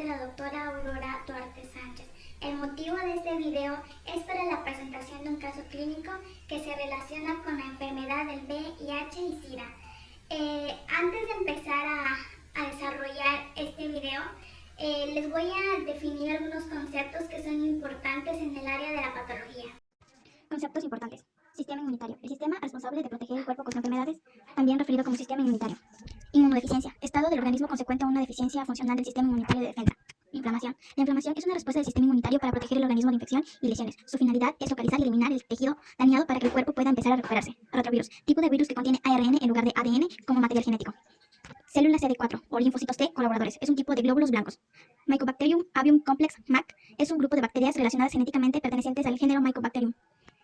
de la doctora Aurora Duarte Sánchez. El motivo de este video es para la presentación de un caso clínico que se relaciona con la enfermedad del VIH y SIDA. Antes de empezar a desarrollar este video, les voy a definir algunos conceptos que son importantes en el área de la patología. Conceptos importantes. Sistema inmunitario. El sistema responsable de proteger el cuerpo contra enfermedades, también referido como sistema inmunitario. Inmunodeficiencia. Estado del organismo consecuente a una deficiencia funcional del sistema inmunitario de defensa. Inflamación. La inflamación es una respuesta del sistema inmunitario para proteger el organismo de infección y lesiones. Su finalidad es localizar y eliminar el tejido dañado para que el cuerpo pueda empezar a recuperarse. Retrovirus. Tipo de virus que contiene ARN en lugar de ADN como material genético. Células CD4 o linfocitos T colaboradores. Es un tipo de glóbulos blancos. Mycobacterium avium complex MAC es un grupo de bacterias relacionadas genéticamente pertenecientes al género Mycobacterium.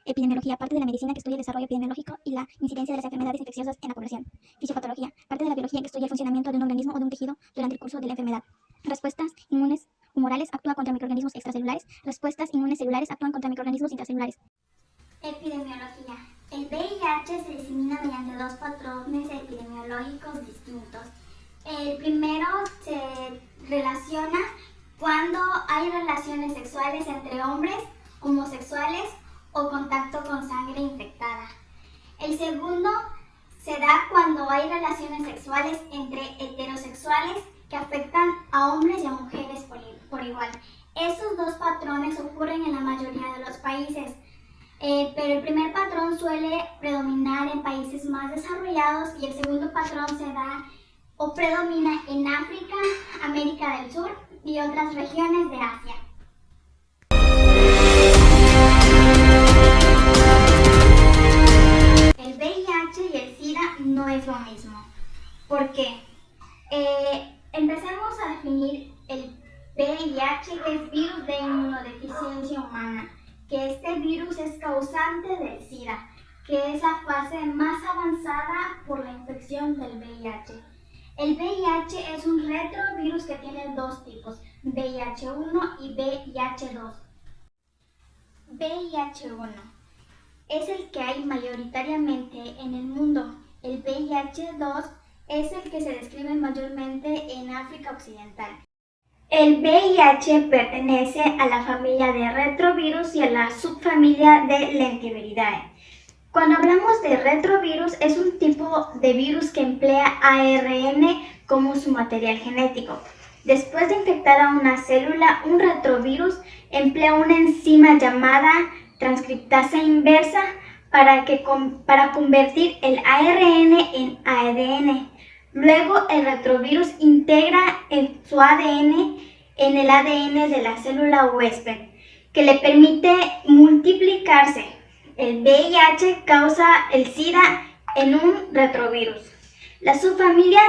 Epidemiología, parte de la medicina que estudia el desarrollo epidemiológico y la incidencia de las enfermedades infecciosas en la población. Fisiopatología, parte de la biología que estudia el funcionamiento de un organismo o de un tejido durante el curso de la enfermedad. Respuestas inmunes humorales actúa contra microorganismos extracelulares. Respuestas inmunes celulares actúan contra microorganismos intracelulares. Epidemiología. El VIH se disemina mediante dos patrones epidemiológicos distintos. El primero se relaciona cuando hay relaciones sexuales entre hombres, homosexuales o contacto con sangre infectada. El segundo se da cuando hay relaciones sexuales entre heterosexuales que afectan a hombres y a mujeres por igual. Estos dos patrones ocurren en la mayoría de los países, pero el primer patrón suele predominar en países más desarrollados y el segundo patrón se da o predomina en África, América del Sur y otras regiones de Asia. El VIH y el SIDA no es lo mismo. ¿Por qué? Empecemos a definir el VIH, que es virus de inmunodeficiencia humana, que este virus es causante del SIDA, que es la fase más avanzada por la infección del VIH. El VIH es un retrovirus que tiene dos tipos, VIH1 y VIH2. VIH1 es el que hay mayoritariamente en el mundo. El VIH2 es el que se describe mayormente en África Occidental. El VIH pertenece a la familia de retrovirus y a la subfamilia de Lentiviridae. Cuando hablamos de retrovirus, es un tipo de virus que emplea ARN como su material genético. Después de infectar a una célula, un retrovirus emplea una enzima llamada transcriptasa inversa para convertir el ARN en ADN. Luego, el retrovirus integra su ADN en el ADN de la célula huésped, que le permite multiplicarse. El VIH causa el SIDA en un retrovirus. La subfamilia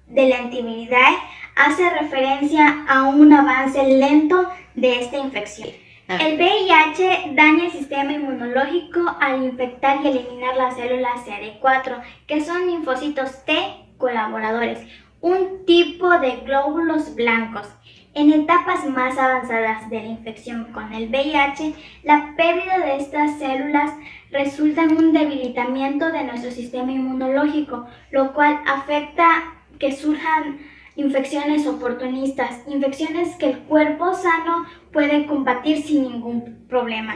de Lentiviridae hace referencia a un avance lento de esta infección. El VIH daña el sistema inmunológico al infectar y eliminar las células CD4, que son linfocitos T colaboradores, un tipo de glóbulos blancos. En etapas más avanzadas de la infección con el VIH, la pérdida de estas células resulta en un debilitamiento de nuestro sistema inmunológico, lo cual afecta que surjan infecciones oportunistas, infecciones que el cuerpo sano puede combatir sin ningún problema,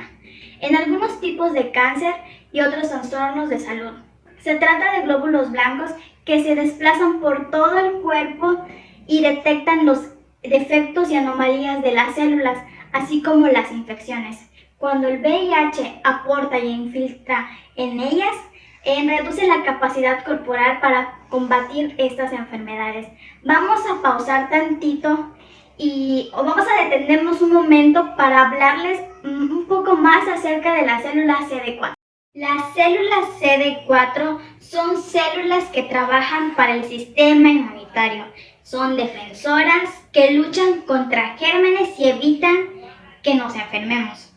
en algunos tipos de cáncer y otros trastornos de salud. Se trata de glóbulos blancos que se desplazan por todo el cuerpo y detectan los defectos y anomalías de las células, así como las infecciones. Cuando el VIH aporta y infiltra en ellas, reduce la capacidad corporal para combatir estas enfermedades. Vamos a pausar tantito o vamos a detenernos un momento para hablarles un poco más acerca de las células CD4. Las células CD4 son células que trabajan para el sistema inmunitario. Son defensoras que luchan contra gérmenes y evitan que nos enfermemos.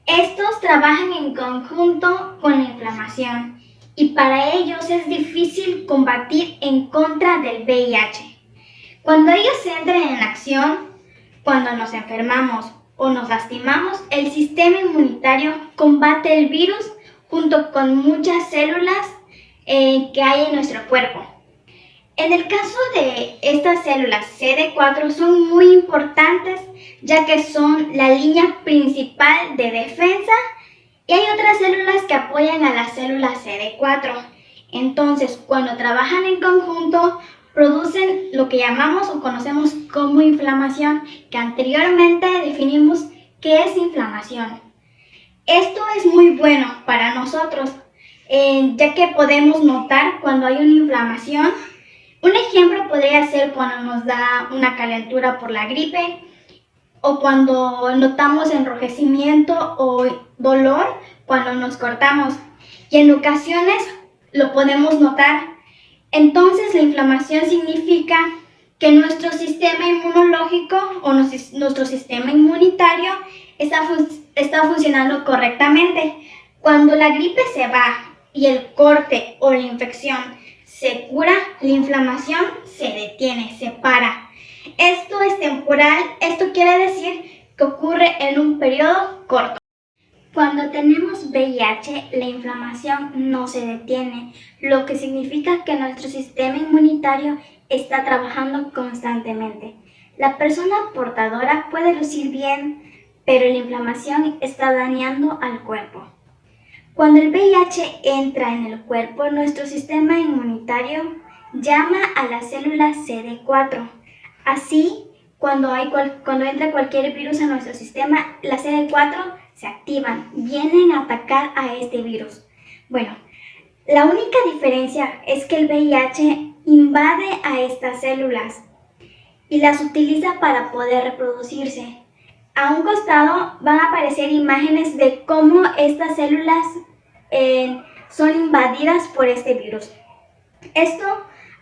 Estos trabajan en conjunto con la inflamación y para ellos es difícil combatir en contra del VIH. Cuando ellos entran en acción, cuando nos enfermamos o nos lastimamos, el sistema inmunitario combate el virus junto con muchas células que hay en nuestro cuerpo. En el caso de estas células CD4 son muy importantes ya que son la línea principal de defensa y hay otras células que apoyan a la célula CD4. Entonces, cuando trabajan en conjunto, producen lo que llamamos o conocemos como inflamación, que anteriormente definimos qué es inflamación. Esto es muy bueno para nosotros, ya que podemos notar cuando hay una inflamación. Un ejemplo podría ser cuando nos da una calentura por la gripe o cuando notamos enrojecimiento o dolor cuando nos cortamos. Y en ocasiones lo podemos notar. Entonces la inflamación significa que nuestro sistema inmunológico o nuestro sistema inmunitario está funcionando correctamente. Cuando la gripe se va y el corte o la infección se cura, la inflamación se detiene, se para. Esto es temporal, esto quiere decir que ocurre en un periodo corto. Cuando tenemos VIH, la inflamación no se detiene, lo que significa que nuestro sistema inmunitario está trabajando constantemente. La persona portadora puede lucir bien, pero la inflamación está dañando al cuerpo. Cuando el VIH entra en el cuerpo, nuestro sistema inmunitario llama a las células CD4. Así, cuando entra cualquier virus a nuestro sistema, las CD4 se activan, vienen a atacar a este virus. Bueno, la única diferencia es que el VIH invade a estas células y las utiliza para poder reproducirse. A un costado van a aparecer imágenes de cómo estas células son invadidas por este virus. Esto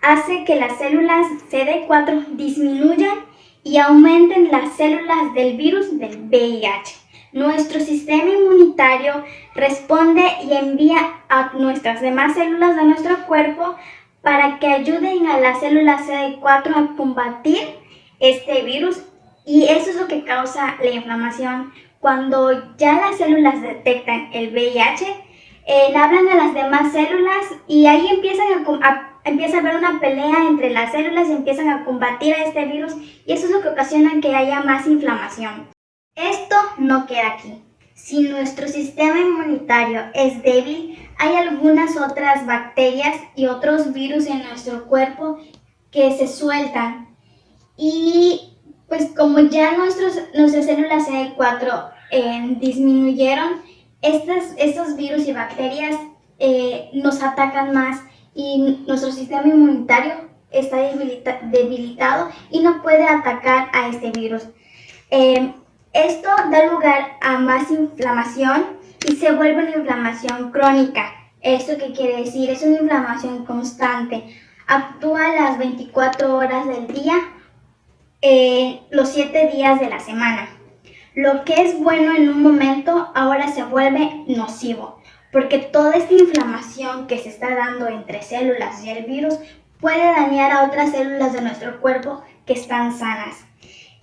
hace que las células CD4 disminuyan y aumenten las células del virus del VIH. Nuestro sistema inmunitario responde y envía a nuestras demás células de nuestro cuerpo para que ayuden a las células CD4 a combatir este virus, y eso es lo que causa la inflamación. Cuando ya las células detectan el VIH, hablan a las demás células y ahí empieza a haber una pelea entre las células y empiezan a combatir a este virus, y eso es lo que ocasiona que haya más inflamación. Esto no queda aquí. Si nuestro sistema inmunitario es débil, hay algunas otras bacterias y otros virus en nuestro cuerpo que se sueltan. Y pues como ya nuestras células CD4 disminuyeron, estos virus y bacterias nos atacan más y nuestro sistema inmunitario está debilitado y no puede atacar a este virus. Esto da lugar a más inflamación y se vuelve una inflamación crónica. ¿Esto qué quiere decir? Es una inflamación constante. Actúa las 24 horas del día, los 7 días de la semana. Lo que es bueno en un momento ahora se vuelve nocivo, porque toda esta inflamación que se está dando entre células y el virus puede dañar a otras células de nuestro cuerpo que están sanas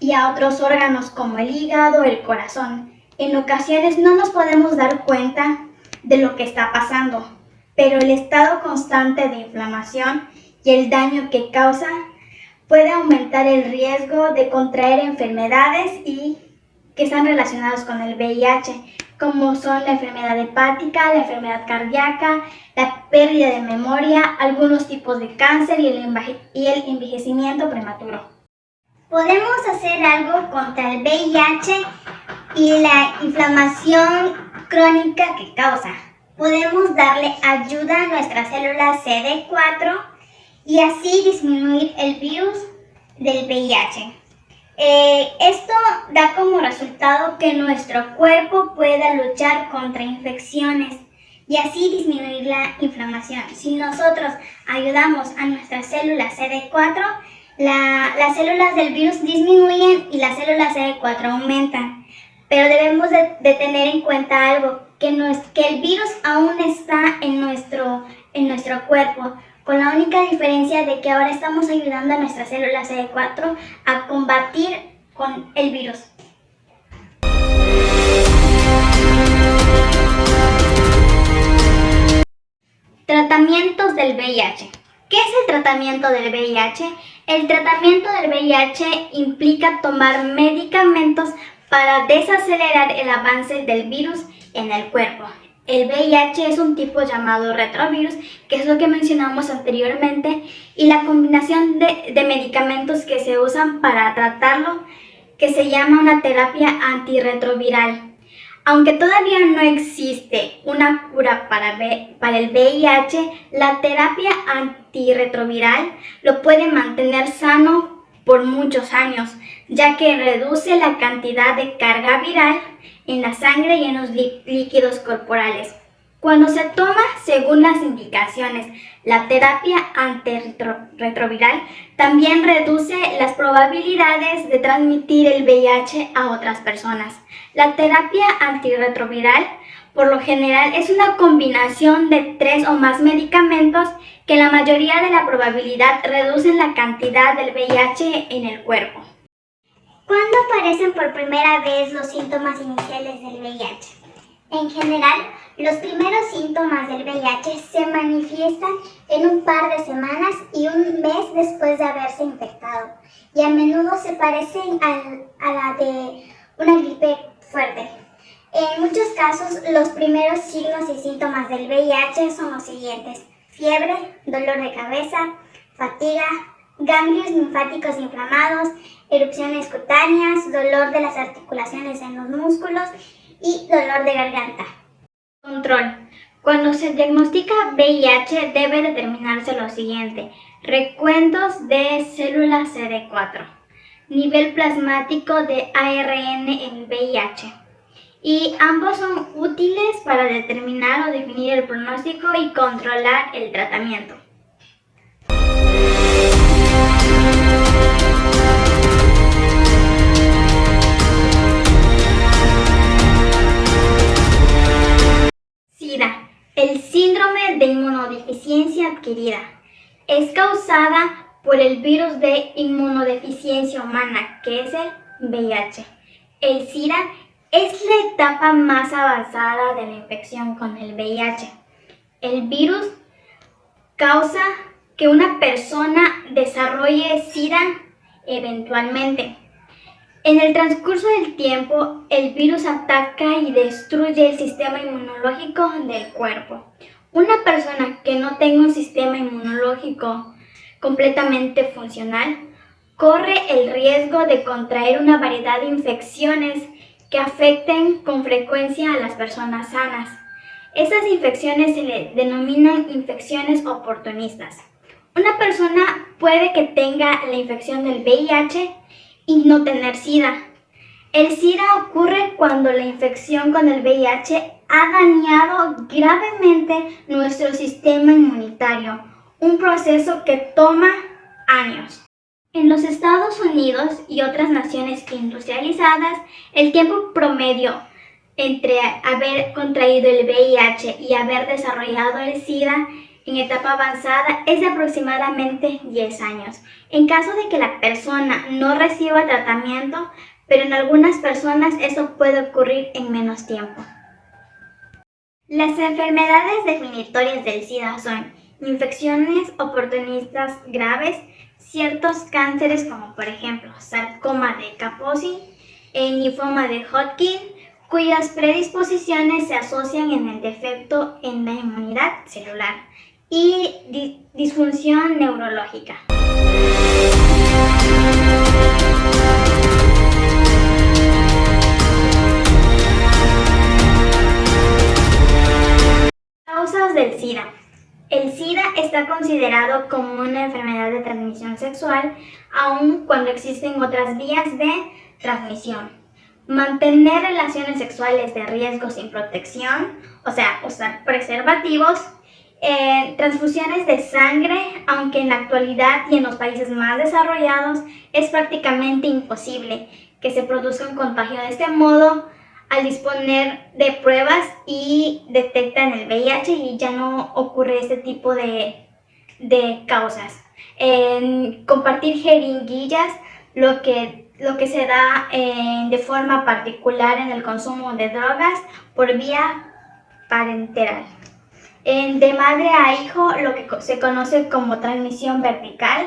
y a otros órganos como el hígado, el corazón. En ocasiones no nos podemos dar cuenta de lo que está pasando, pero el estado constante de inflamación y el daño que causa puede aumentar el riesgo de contraer enfermedades y que están relacionadas con el VIH, como son la enfermedad hepática, la enfermedad cardíaca, la pérdida de memoria, algunos tipos de cáncer y el envejecimiento prematuro. Podemos hacer algo contra el VIH y la inflamación crónica que causa. Podemos darle ayuda a nuestras células CD4 y así disminuir el virus del VIH. Esto da como resultado que nuestro cuerpo pueda luchar contra infecciones y así disminuir la inflamación. Si nosotros ayudamos a nuestras células CD4, las células del virus disminuyen y las células CD4 aumentan. Pero debemos de tener en cuenta algo, que el virus aún está en nuestro cuerpo, con la única diferencia de que ahora estamos ayudando a nuestras células CD4 a combatir con el virus. Tratamientos del VIH. ¿Qué es el tratamiento del VIH? El tratamiento del VIH implica tomar medicamentos para desacelerar el avance del virus en el cuerpo. El VIH es un tipo llamado retrovirus, que es lo que mencionamos anteriormente, y la combinación de medicamentos que se usan para tratarlo, que se llama una terapia antirretroviral. Aunque todavía no existe una cura para el VIH, la terapia antirretroviral lo puede mantener sano por muchos años, ya que reduce la cantidad de carga viral en la sangre y en los líquidos corporales. Cuando se toma según las indicaciones, la terapia antirretroviral también reduce las probabilidades de transmitir el VIH a otras personas. La terapia antirretroviral, por lo general, es una combinación de 3 o más medicamentos que en la mayoría de la probabilidad reducen la cantidad del VIH en el cuerpo. ¿Cuándo aparecen por primera vez los síntomas iniciales del VIH? En general, los primeros síntomas del VIH se manifiestan en un par de semanas y un mes después de haberse infectado, y a menudo se parecen a la de una gripe fuerte. En muchos casos, los primeros signos y síntomas del VIH son los siguientes: fiebre, dolor de cabeza, fatiga, ganglios linfáticos inflamados, erupciones cutáneas, dolor de las articulaciones en los músculos y dolor de garganta. Control. Cuando se diagnostica VIH debe determinarse lo siguiente: recuentos de células CD4, nivel plasmático de ARN en VIH, y ambos son útiles para determinar o definir el pronóstico y controlar el tratamiento. SIDA, el síndrome de inmunodeficiencia adquirida, es causada por el virus de inmunodeficiencia humana, que es el VIH. El SIDA es la etapa más avanzada de la infección con el VIH. El virus causa que una persona desarrolle SIDA eventualmente. En el transcurso del tiempo, el virus ataca y destruye el sistema inmunológico del cuerpo. Una persona que no tenga un sistema inmunológico completamente funcional corre el riesgo de contraer una variedad de infecciones que afecten con frecuencia a las personas sanas. Estas infecciones se le denominan infecciones oportunistas. Una persona puede que tenga la infección del VIH y no tener SIDA. El SIDA ocurre cuando la infección con el VIH ha dañado gravemente nuestro sistema inmunitario, un proceso que toma años. En los Estados Unidos y otras naciones industrializadas, el tiempo promedio entre haber contraído el VIH y haber desarrollado el SIDA en etapa avanzada es de aproximadamente 10 años. En caso de que la persona no reciba tratamiento, pero en algunas personas eso puede ocurrir en menos tiempo. Las enfermedades definitorias del SIDA son infecciones oportunistas graves, ciertos cánceres como por ejemplo sarcoma de Kaposi, linfoma de Hodgkin, cuyas predisposiciones se asocian en el defecto en la inmunidad celular, y disfunción neurológica. Causas del SIDA. El SIDA está considerado como una enfermedad de transmisión sexual, aun cuando existen otras vías de transmisión. Mantener relaciones sexuales de riesgo sin protección, o sea, usar preservativos, transfusiones de sangre, aunque en la actualidad y en los países más desarrollados es prácticamente imposible que se produzca un contagio de este modo, al disponer de pruebas y detectan el VIH y ya no ocurre este tipo de causas. Compartir jeringuillas, lo que se da de forma particular en el consumo de drogas por vía parenteral. de madre a hijo, lo que se conoce como transmisión vertical,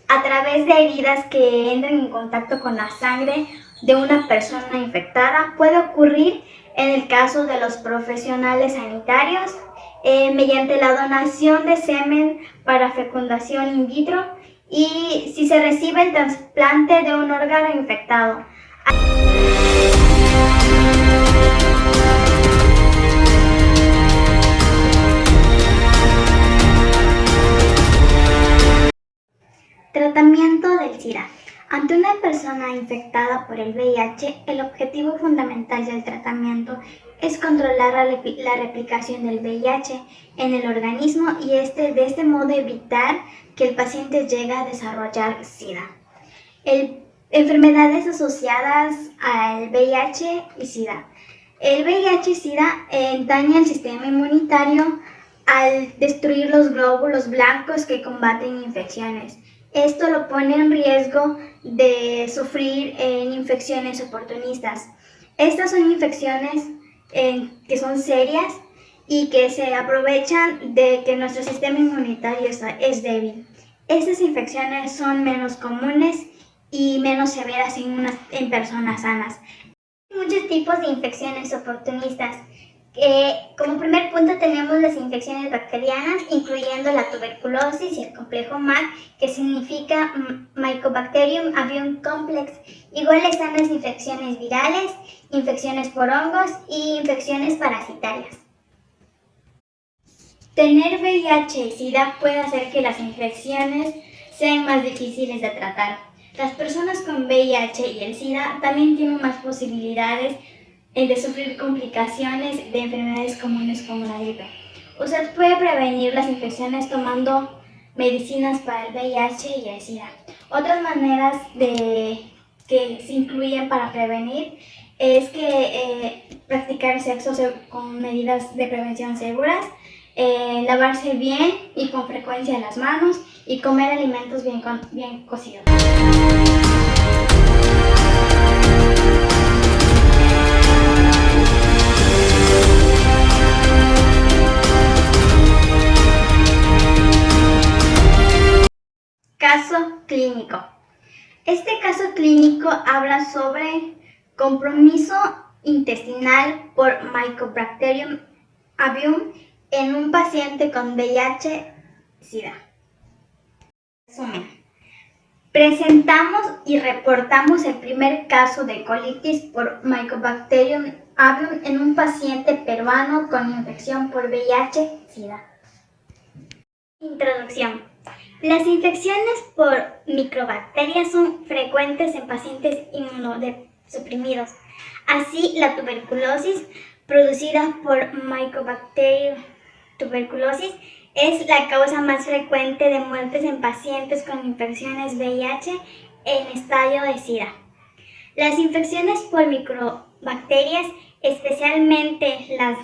a través de heridas que entran en contacto con la sangre de una persona infectada. Puede ocurrir en el caso de los profesionales sanitarios, mediante la donación de semen para fecundación in vitro y si se recibe el trasplante de un órgano infectado. Tratamiento del SIDA. Ante una persona infectada por el VIH, el objetivo fundamental del tratamiento es controlar la replicación del VIH en el organismo y de este modo evitar que el paciente llegue a desarrollar SIDA. Enfermedades asociadas al VIH y SIDA. El VIH y SIDA daña el sistema inmunitario al destruir los glóbulos blancos que combaten infecciones. Esto lo pone en riesgo de sufrir infecciones oportunistas. Estas son infecciones que son serias y que se aprovechan de que nuestro sistema inmunitario es débil. Estas infecciones son menos comunes y menos severas en personas sanas. Hay muchos tipos de infecciones oportunistas. Como primer punto tenemos las infecciones bacterianas, incluyendo la tuberculosis y el complejo MAC, que significa Mycobacterium avium complex. Igual están las infecciones virales, infecciones por hongos y infecciones parasitarias. Tener VIH y SIDA puede hacer que las infecciones sean más difíciles de tratar. Las personas con VIH y el SIDA también tienen más posibilidades de sufrir complicaciones de enfermedades comunes como la gripe. Usted puede prevenir las infecciones tomando medicinas para el VIH y el SIDA. Otras maneras que se incluyen para prevenir es que practicar sexo con medidas de prevención seguras, lavarse bien y con frecuencia las manos y comer alimentos bien cocidos. Caso clínico. Este caso clínico habla sobre compromiso intestinal por Mycobacterium avium en un paciente con VIH-Sida. Resumen. Presentamos y reportamos el primer caso de colitis por Mycobacterium avium en un paciente peruano con infección por VIH-Sida. Introducción. Las infecciones por microbacterias son frecuentes en pacientes inmunosuprimidos. Así, la tuberculosis producida por Mycobacterium tuberculosis es la causa más frecuente de muertes en pacientes con infecciones VIH en estadio de SIDA. Las infecciones por microbacterias, especialmente las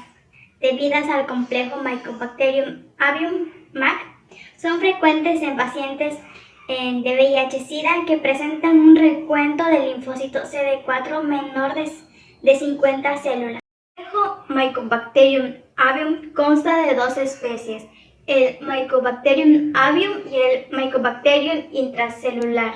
debidas al complejo Mycobacterium avium MAC, son frecuentes en pacientes de VIH-Sida que presentan un recuento de linfocitos CD4 menor de 50 células. El complejo Mycobacterium avium consta de dos especies, el Mycobacterium avium y el Mycobacterium intracelular.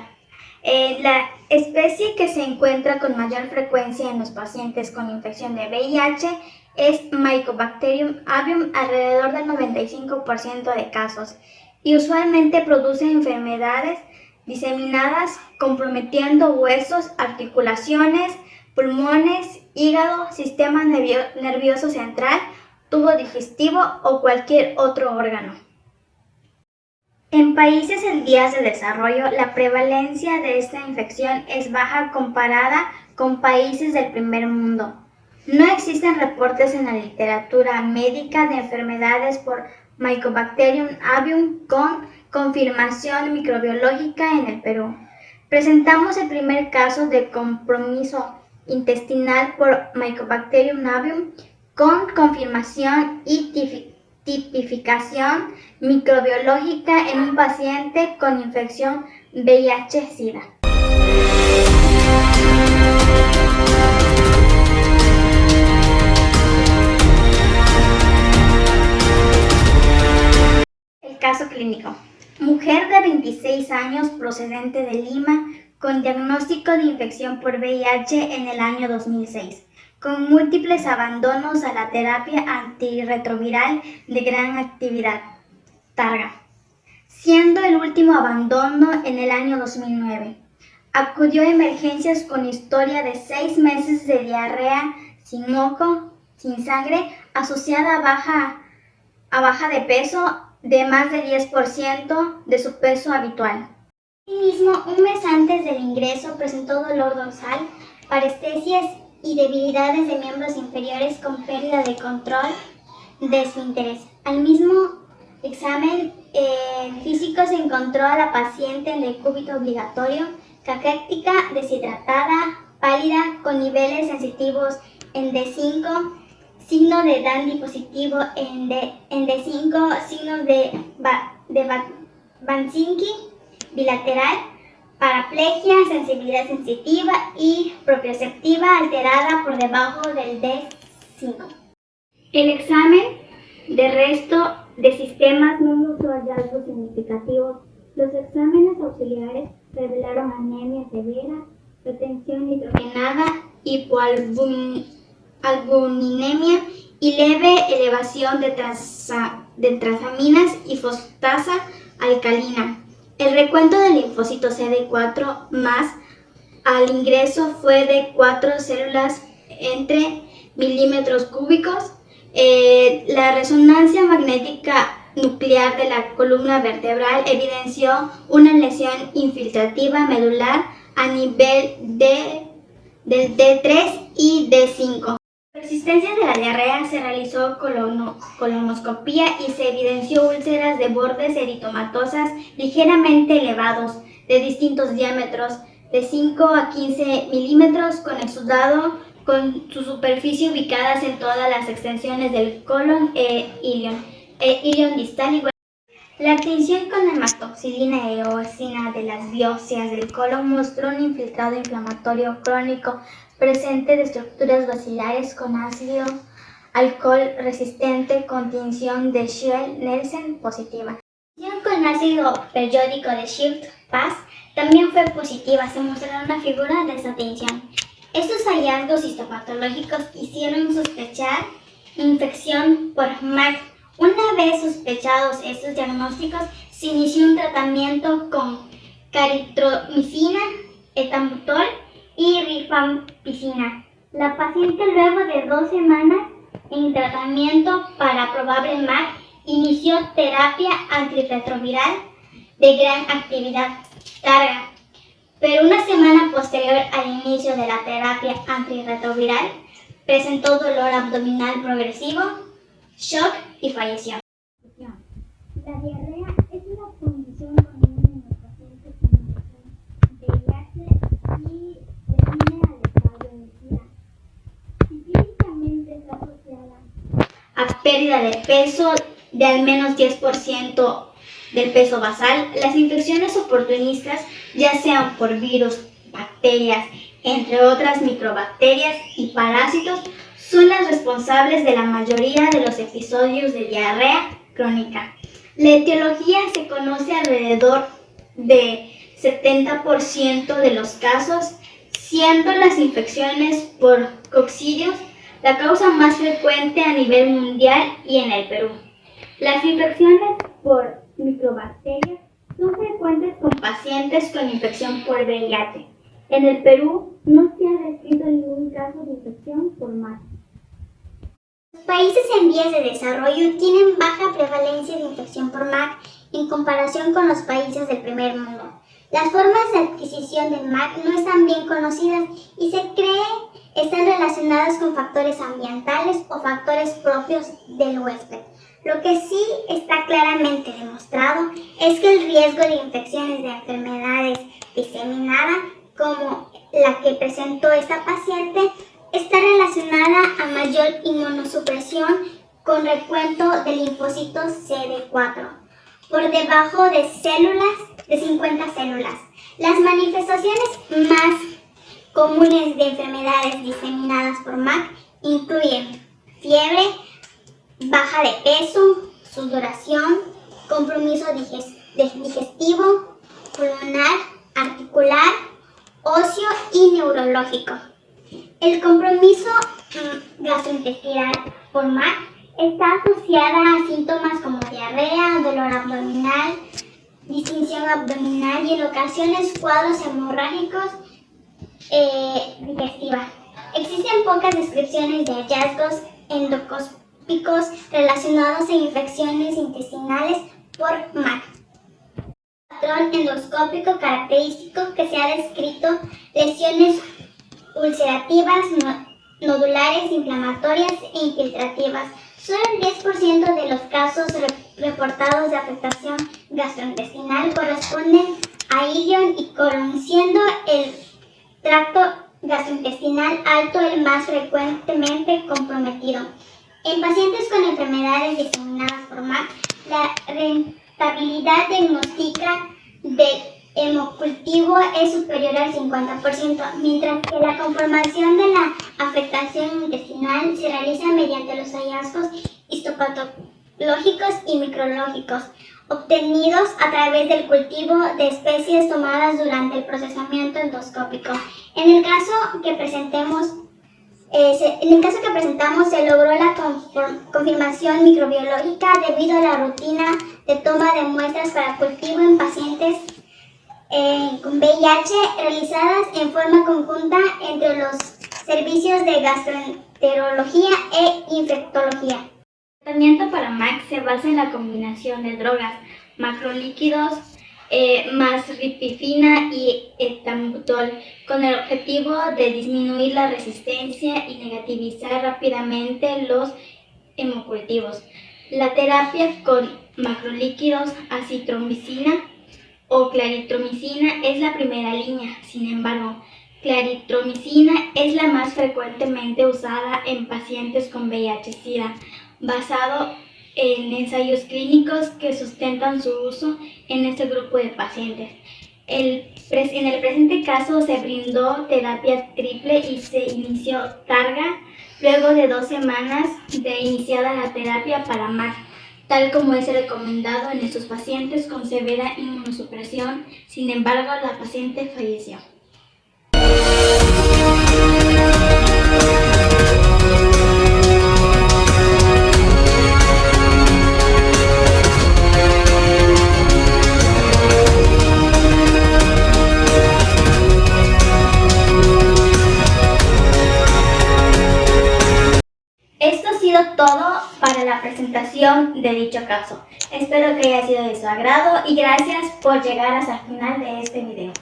La especie que se encuentra con mayor frecuencia en los pacientes con infección de VIH es Mycobacterium avium, alrededor del 95% de casos, y usualmente produce enfermedades diseminadas comprometiendo huesos, articulaciones, pulmones, hígado, sistema nervioso central, tubo digestivo o cualquier otro órgano. En países en vías de desarrollo, la prevalencia de esta infección es baja comparada con países del primer mundo. No existen reportes en la literatura médica de enfermedades por Mycobacterium avium con confirmación microbiológica en el Perú. Presentamos el primer caso de compromiso intestinal por Mycobacterium avium con confirmación y tipificación microbiológica en un paciente con infección VIH-Sida. clínico. Mujer de 26 años procedente de Lima con diagnóstico de infección por VIH en el año 2006, con múltiples abandonos a la terapia antirretroviral de gran actividad, Targa, siendo el último abandono en el año 2009. Acudió a emergencias con historia de 6 meses de diarrea sin moco, sin sangre, asociada a baja de peso de más de 10% de su peso habitual. Asimismo, un mes antes del ingreso presentó dolor dorsal, parestesias y debilidades de miembros inferiores con pérdida de control de esfínteres. Al mismo examen físico se encontró a la paciente en decúbito obligatorio, caquética, deshidratada, pálida, con niveles sensitivos en D5, signo de Dandy positivo en D5, signos de Bansinki bilateral, paraplegia, sensibilidad sensitiva y propioceptiva alterada por debajo del D5. El examen de resto de sistemas no mostró hallazgos significativos. Los exámenes auxiliares revelaron anemia severa, retención nitrogenada, hipoalbuminemia y leve elevación de transaminas y fosfatasa alcalina. El recuento de linfocitos CD4 más al ingreso fue de 4 células entre milímetros cúbicos. La resonancia magnética nuclear de la columna vertebral evidenció una lesión infiltrativa medular a nivel del D3 y D5. La persistencia de la diarrea se realizó colonoscopia y se evidenció úlceras de bordes eritomatosas ligeramente elevados, de distintos diámetros, de 5 a 15 milímetros, con exudado, con su superficie ubicadas en todas las extensiones del colon ilion distal igual. La tinción con hematoxilina e eosina de las biopsias del colon mostró un infiltrado inflamatorio crónico presente de estructuras bacilares con ácido alcohol resistente con tinción de Scheel-Nielsen positiva. La tinción con ácido periódico de Schiff-Paz también fue positiva, se mostrará una figura de esta tinción. Estos hallazgos histopatológicos hicieron sospechar infección por MAC. Una vez sospechados estos diagnósticos, se inició un tratamiento con caritromicina, etambutol y rifampicina. La paciente, luego de 2 semanas en tratamiento para probable MAC, inició terapia antirretroviral de gran actividad, Targa, pero una semana posterior al inicio de la terapia antirretroviral presentó dolor abdominal progresivo, shock y falleció. La diarrea es una condición común en los pacientes con VIH y define al estado inicial. Si clínicamente está asociada a pérdida de peso de al menos 10% del peso basal, las infecciones oportunistas, ya sean por virus, bacterias, entre otras microbacterias y parásitos, son las responsables de la mayoría de los episodios de diarrea crónica. La etiología se conoce alrededor de 70% de los casos, siendo las infecciones por coccidios la causa más frecuente a nivel mundial y en el Perú. Las infecciones por microbacterias son frecuentes con pacientes con infección por VIH. En el Perú no se ha descrito ningún caso de infección por MAC. Los países en vías de desarrollo tienen baja prevalencia de infección por MAC en comparación con los países del primer mundo. Las formas de adquisición del MAC no están bien conocidas y se cree están relacionadas con factores ambientales o factores propios del huésped. Lo que sí está claramente demostrado es que el riesgo de infecciones de enfermedades diseminadas, como la que presentó esta paciente, está relacionada a mayor inmunosupresión con recuento de linfocitos CD4 por debajo de 50 células. Las manifestaciones más comunes de enfermedades diseminadas por MAC incluyen fiebre, baja de peso, sudoración, compromiso digestivo, pulmonar, articular, óseo y neurológico. El compromiso gastrointestinal por MAC está asociada a síntomas como diarrea, dolor abdominal, distensión abdominal y en ocasiones cuadros hemorrágicos digestivos. Existen pocas descripciones de hallazgos endoscópicos relacionados a infecciones intestinales por MAC. Patrón endoscópico característico que se ha descrito lesiones ulcerativas, nodulares, inflamatorias e infiltrativas. Solo el 10% de los casos reportados de afectación gastrointestinal corresponden a ilion y colon, siendo el tracto gastrointestinal alto el más frecuentemente comprometido. En pacientes con enfermedades diseminadas por MAC, la rentabilidad diagnóstica del hemocultivo es superior al 50%, mientras que la conformación de la afectación intestinal se realiza mediante los hallazgos histopatológicos y micrológicos obtenidos a través del cultivo de especies tomadas durante el procesamiento endoscópico. En el caso que presentamos, se logró la confirmación microbiológica debido a la rutina de toma de muestras para cultivo en pacientes con VIH realizadas en forma conjunta entre los servicios de gastroenterología e infectología. El tratamiento para MAC se basa en la combinación de drogas, macrolíquidos, más ripifina y etambutol, con el objetivo de disminuir la resistencia y negativizar rápidamente los hemocultivos. La terapia con macrolíquidos, acitromicina o claritromicina es la primera línea. Sin embargo, claritromicina es la más frecuentemente usada en pacientes con VIH-Sida, basado en ensayos clínicos que sustentan su uso en este grupo de pacientes. En el presente caso se brindó terapia triple y se inició Targa luego de 2 semanas de iniciada la terapia para MAC, tal como es recomendado en estos pacientes con severa inmunosupresión. Sin embargo, la paciente falleció. Esto ha sido todo para la presentación de dicho caso. Espero que haya sido de su agrado y gracias por llegar hasta el final de este video.